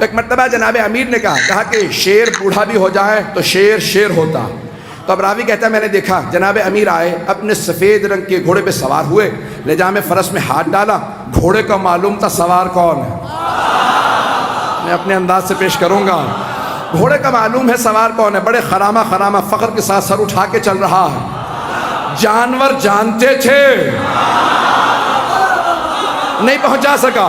ایک مرتبہ جناب امیر نے کہا کہ شیر بوڑھا بھی ہو جائے تو شیر شیر ہوتا. تو اب راوی کہتا ہے میں نے دیکھا جناب امیر آئے, اپنے سفید رنگ کے گھوڑے پہ سوار ہوئے, لجام فرس میں ہاتھ ڈالا, گھوڑے کا معلوم تھا سوار کون ہے. میں اپنے انداز سے پیش کروں گا. گھوڑے کا معلوم ہے سوار کون ہے, بڑے خرامہ خرامہ فخر کے ساتھ سر اٹھا کے چل رہا ہے. جانور جانتے تھے, نہیں پہنچا سکا.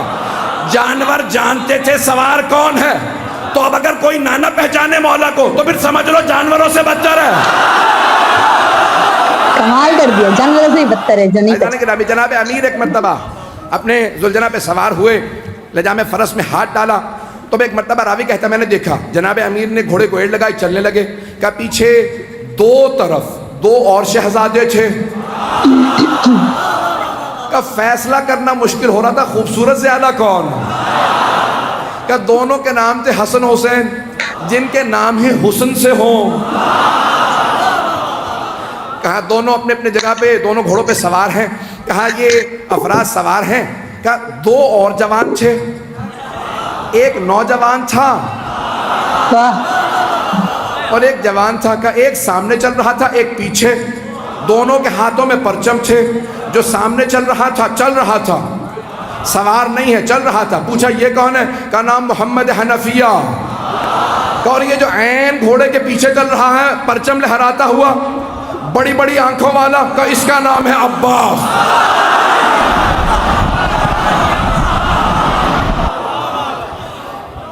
جانور جانتے تھے سوار کون ہے. تو اب اگر کوئی نہ پہچانے مولا کو تو پھر سمجھ لو جانوروں سے بدتر ہے. کمال کر دیا, جانوروں سے بدتر ہے جو نہیں پہچانے. جناب امیر ایک مرتبہ اپنے ذوالجناح پہ سوار ہوئے, لجام فرس میں ہاتھ ڈالا. تو ایک مرتبہ راوی کہتا میں نے دیکھا جناب امیر نے گھوڑے کو ایڑ لگائی, چلنے لگے. کہ پیچھے دو طرف دو اور شہزادے تھے. کا فیصلہ کرنا مشکل ہو رہا تھا خوبصورت زیادہ کون. کہ دونوں کے نام تھے حسن حسین, جن کے نام ہی حسن سے ہوں. کہا دونوں اپنے اپنے جگہ پہ دونوں گھوڑوں پہ سوار ہیں. کہا یہ افراد سوار ہیں. کہا دو اور جوان تھے, ایک نوجوان تھا اور ایک جوان تھا. کہ ایک سامنے چل رہا تھا ایک پیچھے, دونوں کے ہاتھوں میں پرچم تھے. جو سامنے چل رہا تھا سوار نہیں ہے, چل رہا تھا. پوچھا یہ کون ہے؟ کا نام محمد حنفیہ. اور یہ جو عین گھوڑے کے پیچھے چل رہا ہے پرچم لہراتا ہوا, بڑی بڑی آنکھوں والا, کا اس کا نام ہے عباس.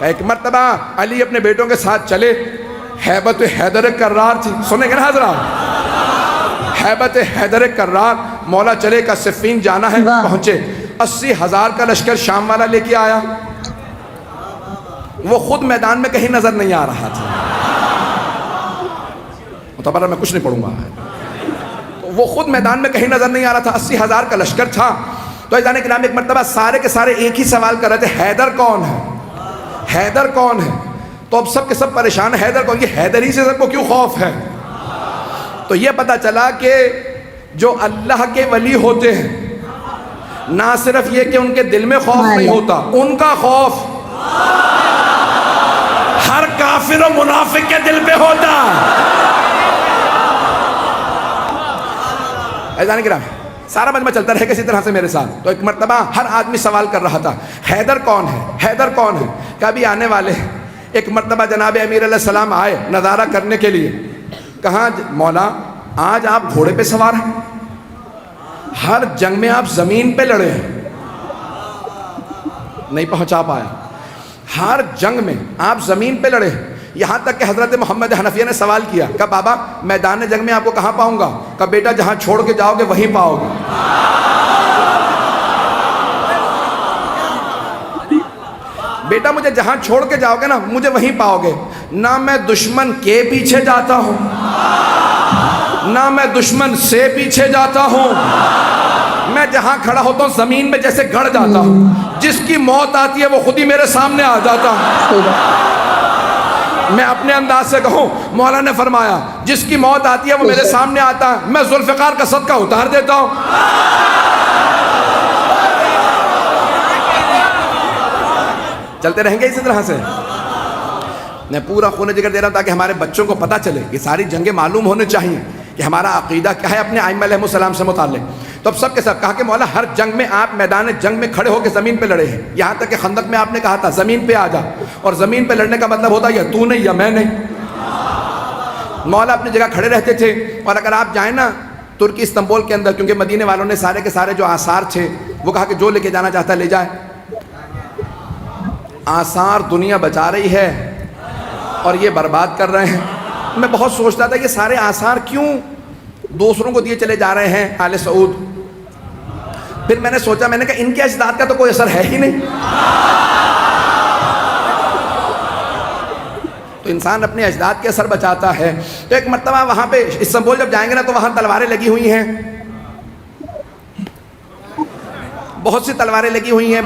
ایک مرتبہ علی اپنے بیٹوں کے ساتھ چلے, ہیبت حیدر کرار تھی. سنیں گے نا حضرات, ہیبت حیدر کرار. مولا چلے کا صفین جانا ہے, پہنچے. 80,000 کا لشکر شام والا لے کے آیا. وہ خود میدان میں کہیں نظر نہیں آ رہا تھا. متبرہ میں کچھ نہیں پڑھوں گا. وہ خود میدان میں کہیں نظر نہیں آ رہا تھا. 80,000 کا لشکر تھا. تو ایک کرام ایک مرتبہ سارے کے سارے ایک ہی سوال کر رہے تھے, حیدر کون ہے, حیدر کون ہے. تو اب سب کے سب پریشان ہیں, حیدر کون. یہ حیدر ہی سے سب کو کیوں خوف ہے. تو یہ پتا چلا کہ جو اللہ کے ولی ہوتے ہیں, نہ صرف یہ کہ ان کے دل میں خوف نہیں ہوتا, ان کا خوف ہر کافر و منافق کے دل پہ ہوتا. ایزان کرام سارا مجمع چلتا رہے کسی طرح سے میرے ساتھ. تو ایک مرتبہ ہر آدمی سوال کر رہا تھا, حیدر کون ہے, حیدر کون ہے. کبھی آنے والے ایک مرتبہ جناب امیر علیہ السلام آئے نظارہ کرنے کے لیے. کہاں مولا آج آپ گھوڑے پہ سوار ہیں, ہر جنگ میں آپ زمین پہ لڑے ہیں. نہیں پہنچا پایا. ہر جنگ میں آپ زمین پہ لڑے ہیں. یہاں تک کہ حضرت محمد حنفیہ نے سوال کیا کہ بابا میدان جنگ میں آپ کو کہاں پاؤں گا. کہ بیٹا جہاں چھوڑ کے جاؤ گے وہیں پاؤ گے. بیٹا مجھے جہاں چھوڑ کے جاؤ گے نا مجھے وہیں پاؤ گے. نہ میں دشمن کے پیچھے جاتا ہوں, نہ میں دشمن سے پیچھے جاتا ہوں. میں جہاں کھڑا ہوتا ہوں زمین میں جیسے گڑ جاتا ہوں. جس کی موت آتی ہے وہ خود ہی میرے سامنے آ جاتا ہے. میں اپنے انداز سے کہوں, مولا نے فرمایا جس کی موت آتی ہے وہ میرے سامنے آتا ہے, میں ذوالفقار کا صدقہ اتار دیتا ہوں. چلتے رہیں گے اسی طرح سے. میں پورا خون جگر دے رہا ہوں تاکہ ہمارے بچوں کو پتہ چلے. یہ ساری جنگیں معلوم ہونے چاہیے کہ ہمارا عقیدہ کیا ہے اپنے ائمہ علیہ السلام سے متعلق. تو اب سب کے سب کہا کہ مولا ہر جنگ میں آپ میدان جنگ میں کھڑے ہو کے زمین پہ لڑے ہیں. یہاں تک کہ خندق میں آپ نے کہا تھا زمین پہ آ جا, اور زمین پہ لڑنے کا مطلب ہوتا ہے یا تو نہیں یا میں نہیں. مولا اپنی جگہ کھڑے رہتے تھے. اور اگر آپ جائیں نا ترکی استنبول کے اندر, کیونکہ مدینے والوں نے سارے کے سارے جو آثار تھے وہ کہا کہ جو لے کے جانا چاہتا ہے لے جائے. آثار دنیا بچا رہی ہے اور یہ برباد کر رہے ہیں. میں بہت سوچتا تھا یہ سارے آثار کیوں دوسروں کو دیے چلے جا رہے ہیں آل سعود. پھر میں نے سوچا, میں نے کہا ان کے اجداد کا تو کوئی اثر ہے ہی نہیں. تو انسان اپنے اجداد کے اثر بچاتا ہے. تو ایک مرتبہ وہاں پہ استنبول جب جائیں گے نا تو وہاں تلواریں لگی ہوئی ہیں, بہت سی تلواریں لگی ہوئی ہیں,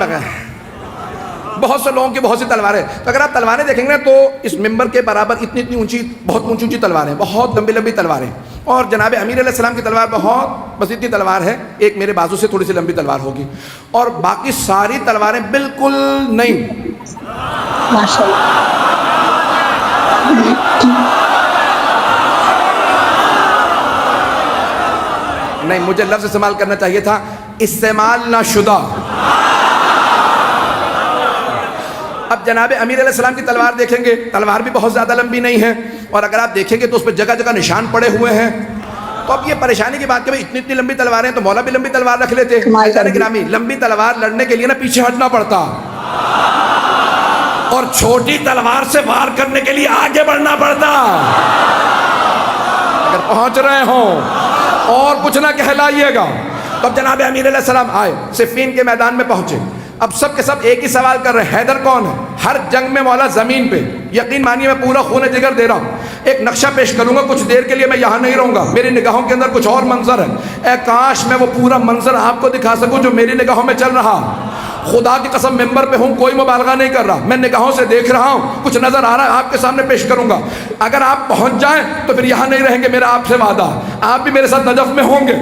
بہت سے لوگوں کی بہت سی تلواریں. تو اگر آپ تلواریں دیکھیں گے نا تو اس ممبر کے برابر اتنی اتنی اونچی, بہت اونچی اونچی تلواریں, بہت لمبی لمبی تلواریں. اور جناب امیر علیہ السلام کی تلوار بہت بس اتنی تلوار ہے, ایک میرے بازو سے تھوڑی سی لمبی تلوار ہوگی. اور باقی ساری تلواریں بالکل نہیں, ماشاء اللہ. نہیں، مجھے لفظ استعمال کرنا چاہیے تھا استعمال نہ شدہ. اب جناب امیر علیہ السلام کی تلوار دیکھیں گے، تلوار بھی بہت زیادہ لمبی نہیں ہے، اور اگر آپ دیکھیں گے تو اس پہ جگہ جگہ نشان پڑے ہوئے ہیں. تو اب یہ پریشانی کی بات کہ اتنی اتنی لمبی تلواریں ہیں، تو مولا بھی لمبی تلوار رکھ لیتے. گرامی، لمبی تلوار لڑنے کے لیے نا پیچھے ہٹنا پڑتا، اور چھوٹی تلوار سے وار کرنے کے لیے آگے بڑھنا پڑتا. اگر پہنچ رہے ہوں اور کچھ نہ کہلائیے گا. تب جناب امیر علیہ السلام آئے، صفین کے میدان میں پہنچے. اب سب کے سب ایک ہی سوال کر رہے ہیں، حیدر کون ہے؟ ہر جنگ میں مولا زمین پہ، یقین مانیے میں پورا خون جگر دے رہا ہوں. ایک نقشہ پیش کروں گا، کچھ دیر کے لیے میں یہاں نہیں رہوں گا، میری نگاہوں کے اندر کچھ اور منظر ہے. اے کاش میں وہ پورا منظر آپ کو دکھا سکوں جو میری نگاہوں میں چل رہا. خدا کی قسم ممبر پہ ہوں، کوئی مبالغہ نہیں کر رہا، میں نگاہوں سے دیکھ رہا ہوں، کچھ نظر آ رہا ہے، آپ کے سامنے پیش کروں گا. اگر آپ پہنچ جائیں تو پھر یہاں نہیں رہیں گے، میرا آپ سے وعدہ، آپ بھی میرے ساتھ نجف میں ہوں گے.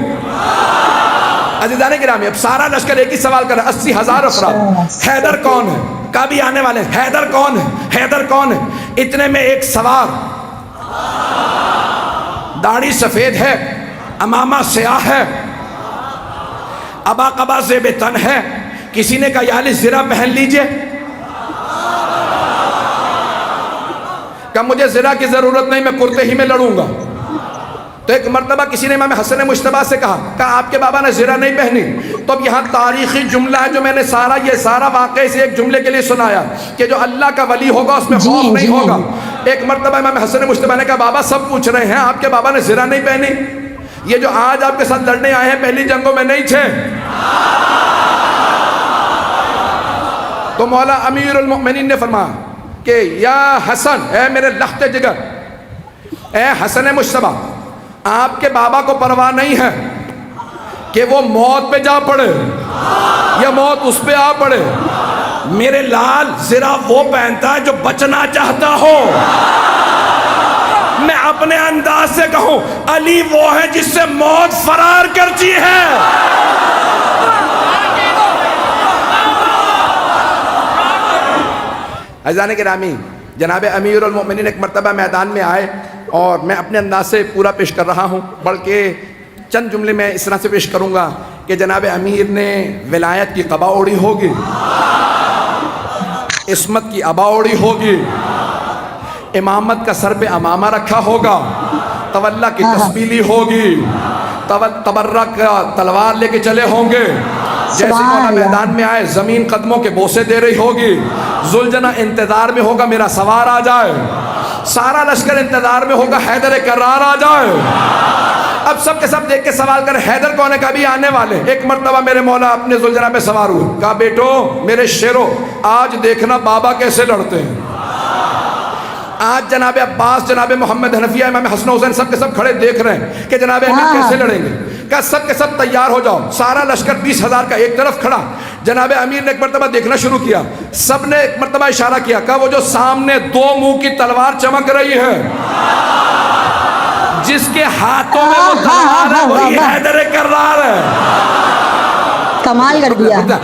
عزیزان گرامی، اب سارا لشکر ایک ہی سوال کر رہا ہے، 80,000 افراد. حیدر کون ہے؟ کبھی آنے والے ہیں، حیدر کون ہے؟ حیدر کون ہے؟ اتنے میں ایک سوار، داڑھی سفید ہے، امامہ سیاہ ہے، ابا قبا زیب تن ہے. کسی نے کہا یا علی زرہ پہن لیجئے. کہ مجھے زرہ کی ضرورت نہیں، میں کرتے ہی میں لڑوں گا. تو ایک مرتبہ کسی نے امام حسن مجتبیٰ سے کہا آپ کے بابا نے زرہ نہیں پہنی. تو اب یہاں تاریخی جملہ ہے جو میں نے یہ سارا واقعہ سے ایک جملے کے لیے سنایا کہ جو اللہ کا ولی ہوگا اس میں خوف نہیں ہوگا. ایک مرتبہ امام حسن مجتبیٰ نے کہا بابا سب پوچھ رہے ہیں آپ کے بابا نے زرہ نہیں پہنی، یہ جو آج آپ کے ساتھ لڑنے آئے ہیں پہلی جنگوں میں نہیں تھے. تو مولا امیر المؤمنین نے فرمایا کہ یا حسن، اے میرے لخت جگر، اے حسن مجتبیٰ، آپ کے بابا کو پرواہ نہیں ہے کہ وہ موت پہ جا پڑے یا موت اس پہ آ پڑے. میرے لال زرہ وہ پہنتا ہے جو بچنا چاہتا ہو. میں اپنے انداز سے کہوں علی وہ ہے جس سے موت فرار کرتی ہے. عزیزان گرامی، جناب امیر المؤمنین ایک مرتبہ میدان میں آئے، اور میں اپنے انداز سے پورا پیش کر رہا ہوں، بلکہ چند جملے میں اس طرح سے پیش کروں گا کہ جناب امیر نے ولایت کی قبا اوڑی ہوگی، عصمت کی ابا اوڑی ہوگی، امامت کا سر پہ امامہ رکھا ہوگا، تولا کی تسبیح لی ہوگی، تبرک تلوار لے کے چلے ہوں گے. جیسے مولا میدان میں آئے زمین قدموں کے بوسے دے رہی ہوگی. ذوالجنہ انتظار میں ہوگا میرا سوار آ جائے، سارا لشکر انتظار میں ہوگا حیدر کرار آ جائے. اب سب کے سب دیکھ کے سوال کر حیدر کون ہے؟ کبھی آنے والے. ایک مرتبہ میرے مولا اپنے ذوالجنہ پہ سوار ہوئے، کہا بیٹو میرے شیرو آج دیکھنا بابا کیسے لڑتے ہیں. آج جناب عباس، جناب محمد حنفیہ، امام حسن حسین سب کے سب کھڑے دیکھ رہے ہیں کہ جناب امیر کیسے لڑیں گے. کہا سب کے سب تیار ہو جاؤ. سارا لشکر 20,000 کا ایک طرف کھڑا. جناب امیر نے ایک مرتبہ دیکھنا شروع کیا، سب نے ایک مرتبہ اشارہ کیا، کہا وہ جو سامنے دو منہ کی تلوار چمک رہی ہے، جس کے ہاتھوں میں وہ تلوار ہے وہی حیدر کرار ہے. کمال کر دیا.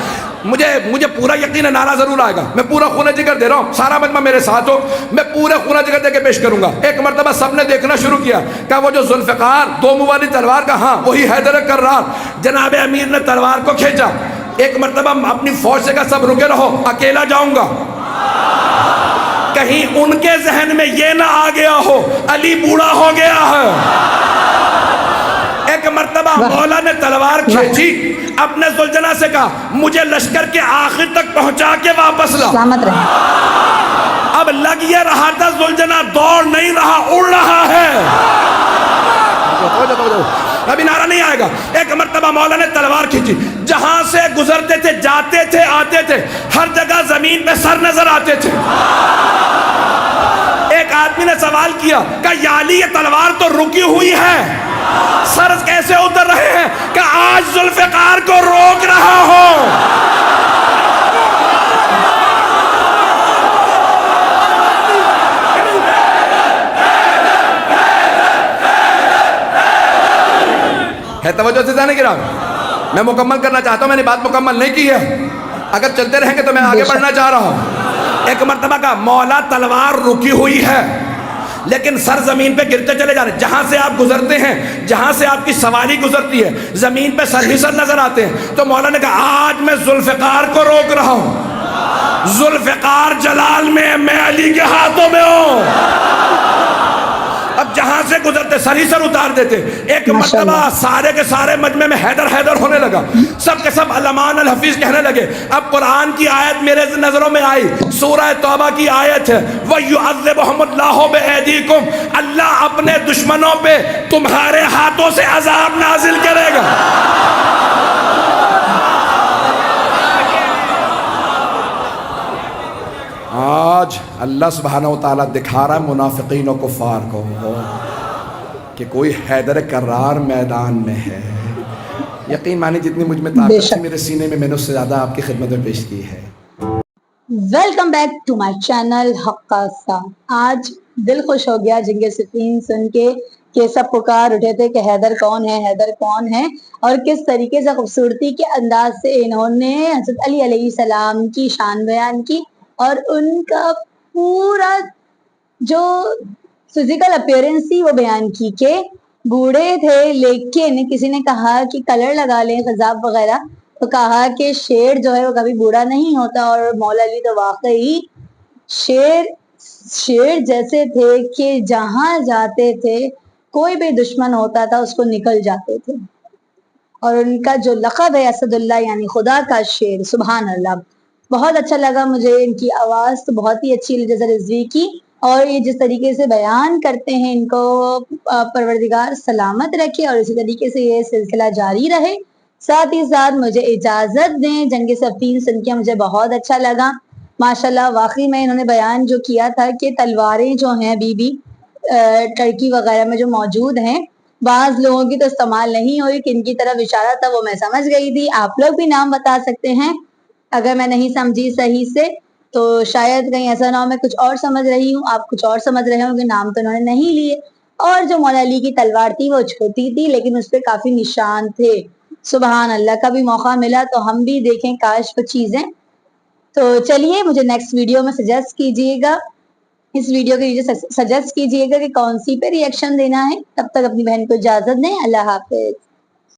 مجھے پورا یقین ہے نعرہ ضرور آئے گا. میں پورا خونہ جگر دے رہا ہوں، سارا مجمع میرے ساتھ ہو، میں پورے خونہ جگر دے کے پیش کروں گا. ایک مرتبہ سب نے دیکھنا شروع کیا، کہا وہ جو ذوالفقار دو منہ والی تلوار کا، ہاں وہی حیدر کرار. جناب امیر نے تلوار کو کھینچا. ایک مرتبہ اپنی فوج سے کہا سب رکے رہو، اکیلا جاؤں گا. کہیں ان کے ذہن میں یہ نہ آ گیا ہو علی بوڑھا ہو گیا ہے. ایک مرتبہ مولا نے تلوار کھینچی، اپنے ذوالجنہ سے کہا مجھے لشکر کے آخر تک پہنچا کے واپس لا. سلامت رہے. اب لگ یہ رہا تھا ذوالجنہ دوڑ نہیں رہا، اڑ رہا ہے. ابھی نعرہ نہیں آئے گا. ایک مرتبہ مولا نے تلوار کھینچی، جہاں سے گزرتے تھے، جاتے تھے، آتے تھے، ہر جگہ زمین پہ سر نظر آتے تھے. ایک آدمی نے سوال کیا کہ یا علی یہ تلوار تو رکی ہوئی ہے، سر کیسے اتر رہے ہیں؟ کہ آج ذوالفقار کو روک رہا ہو. ہے توجہ سے جانے گرام، میں مکمل کرنا چاہتا ہوں، میں نے بات مکمل نہیں کی ہے. اگر چلتے رہیں گے تو میں آگے بڑھنا چاہ رہا ہوں. ایک مرتبہ کا مولا تلوار رکی ہوئی ہے لیکن سر زمین پہ گرتے چلے جا رہے ہیں. جہاں سے آپ گزرتے ہیں, جہاں سے آپ کی سواری گزرتی ہے, زمین پہ سر ہی سر نظر آتے ہیں. تو مولا نے کہا آج میں ذوالفقار کو روک رہا ہوں. ذوالفقار جلال میں علی کے ہاتھوں میں ہوں. اب جہاں سے گزرتے سر ہی سر اتار دیتے. ایک مرتبہ سارے کے سارے مجمع میں حیدر حیدر ہونے لگا. سب کے سب علمان الحفیظ کہنے لگے. اب قرآن کی آیت میرے نظروں میں آئی, سورہ توبہ کی آیت ہے, وَيُعَذِّبُهُمُ اللَّهُ بِأَيْدِيكُمْ, اللہ اپنے دشمنوں پہ تمہارے ہاتھوں سے عذاب نازل کرے گا. آج اللہ سبحانہ و تعالیٰ دکھا رہا ہے منافقین و کفار کو کہ کوئی حیدر کرار میدان میں ہے. یقین مانی جتنی مجھ میں طاقت تھی میرے سینے میں نے اس سے زیادہ آپ کی خدمت میں پیش کی ہے. Welcome back to my channel حقاصہ. آج دل خوش ہو گیا جنگ صفین سن کے کہ سب پکار اٹھے تھے کہ حیدر کون ہے, حیدر کون ہے, اور کس طریقے سے خوبصورتی کے انداز سے انہوں نے حضرت علی علیہ السلام کی شان بیان کی اور ان کا پورا جو فزیکل اپیرنس تھی وہ بیان کی کہ بوڑھے تھے لیکن کسی نے کہا کہ کلر لگا لیں خضاب وغیرہ, تو کہا کہ شیر جو ہے وہ کبھی بوڑھا نہیں ہوتا. اور مولا علی تو واقعی شیر جیسے تھے کہ جہاں جاتے تھے کوئی بھی دشمن ہوتا تھا اس کو نکل جاتے تھے. اور ان کا جو لقب ہے اسد اللہ یعنی خدا کا شیر, سبحان اللہ. بہت اچھا لگا مجھے, ان کی آواز تو بہت ہی اچھی جیسا رضوی کی, اور یہ جس طریقے سے بیان کرتے ہیں ان کو پروردگار سلامت رکھے اور اسی طریقے سے یہ سلسلہ جاری رہے. ساتھ ہی ساتھ مجھے اجازت دیں, جنگ صفین سن کے مجھے بہت اچھا لگا ماشاءاللہ. واقعی میں انہوں نے بیان جو کیا تھا کہ تلواریں جو ہیں بی ٹرکی وغیرہ میں جو موجود ہیں, بعض لوگوں کی تو استعمال نہیں ہوئی, کن کی طرف اشارہ تھا وہ میں سمجھ گئی تھی. آپ لوگ بھی نام بتا سکتے ہیں اگر میں نہیں سمجھی صحیح سے, تو شاید کہیں ایسا نہ ہو میں کچھ اور سمجھ رہی ہوں, آپ کچھ اور سمجھ رہے ہوں کہ نام تو انہوں نے نہیں لیے. اور جو مولا علی کی تلوار تھی وہ چھوٹی تھی لیکن اس پہ کافی نشان تھے. سبحان اللہ. کبھی موقع ملا تو ہم بھی دیکھیں کاش وہ چیزیں. تو چلیے مجھے نیکسٹ ویڈیو میں سجیسٹ کیجیے گا, اس ویڈیو کے نیچے سجیسٹ کیجیے گا کہ کون سی پہ ری ایکشن دینا ہے. تب تک اپنی بہن کو اجازت دیں. اللہ حافظ.